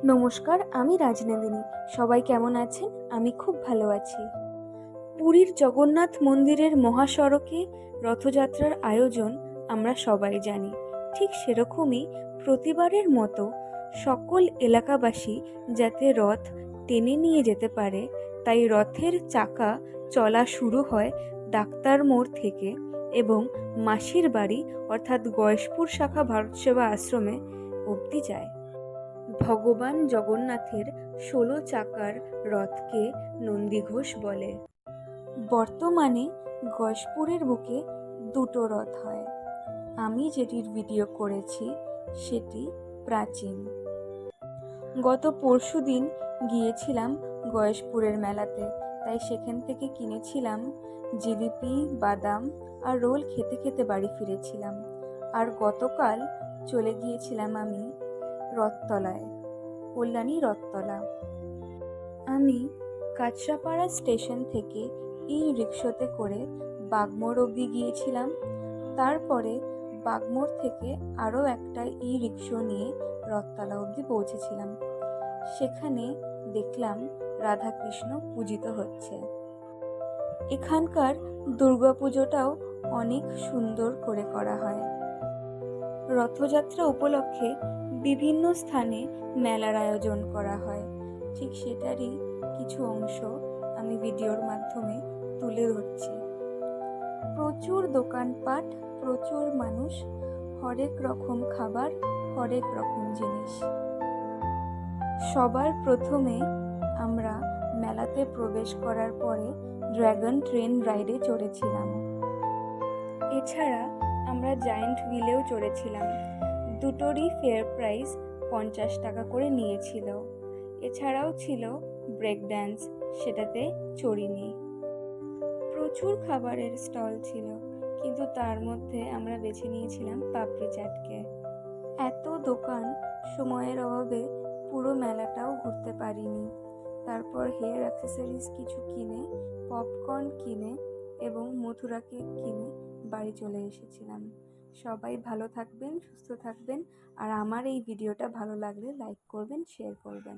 নমস্কার, আমি রাজনন্দিনী। সবাই কেমন আছেন? আমি খুব ভালো আছি। পুরীর জগন্নাথ মন্দিরের মহাসড়কে রথযাত্রার আয়োজন আমরা সবাই জানি। ঠিক সেরকমই প্রতিবারের মতো সকল এলাকাবাসী যাতে রথ টেনে নিয়ে যেতে পারে, তাই রথের চাকা চলা শুরু হয় ডাক্তার মোড় থেকে এবং মাসির বাড়ি অর্থাৎ গয়েশপুর শাখা ভারত সেবা আশ্রমে অবধি যায়। ভগবান জগন্নাথের ১৬ চাকার রথকে নন্দীঘোষ বলে। বর্তমানে গয়েশপুরের বুকে দুটো রথ হয়। আমি যেটির ভিডিও করেছি সেটি প্রাচীন। গত পরশুদিন গিয়েছিলাম গয়েশপুরের মেলাতে, তাই সেখান থেকে কিনেছিলাম জিলিপি, বাদাম আর রোল। খেতে খেতে বাড়ি ফিরেছিলাম। আর গতকাল চলে গিয়েছিলাম আমি রথতলায়, কল্যাণী রথতলা। আমি কাঁচরাপাড়া স্টেশন থেকে রিক্সাতে করে বাগমোড় অবধি গিয়েছিলাম। তারপরে বাগমোড় থেকে আরও একটা রিক্সা নিয়ে রথতলা অবধি পৌঁছেছিলাম। সেখানে দেখলাম রাধাকৃষ্ণ পূজিত হচ্ছে। এখানকার দুর্গাপুজোটাও অনেক সুন্দর করে করা হয়। রথযাত্রা উপলক্ষে বিভিন্ন স্থানে মেলার আয়োজন করা হয়। ঠিক সেটারই কিছু অংশ আমি ভিডিওর মাধ্যমে তুলে ধরছি। প্রচুর দোকানপাট, প্রচুর মানুষ, হরেক রকম খাবার, হরেক রকম জিনিস। সবার প্রথমে আমরা মেলাতে প্রবেশ করার পরে ড্রাগন ট্রেন রাইডে চড়েছিলাম। এছাড়া আমরা জায়েন্ট হুইলেও চড়েছিলাম। দুটোরই ফেয়ার প্রাইস 50 টাকা করে নিয়েছিল। এছাড়াও ছিল ব্রেক ড্যান্স, সেটাতে চড়িনি। প্রচুর খাবারের স্টল ছিল, কিন্তু তার মধ্যে আমরা বেছে নিয়েছিলাম পাপড়ি চাটকে। এত দোকান, সময়ের অভাবে পুরো মেলাটাও ঘুরতে পারিনি। তারপর হেয়ার অ্যাক্সেসরিজ কিছু কিনে, পপকর্ন কিনে এবং মথুরা কেক কিনে বাড়ি চলে এসেছিলাম। সবাই ভালো থাকবেন, সুস্থ থাকবেন, আর আমার এই ভিডিওটা ভালো লাগলে লাইক করবেন, শেয়ার করবেন।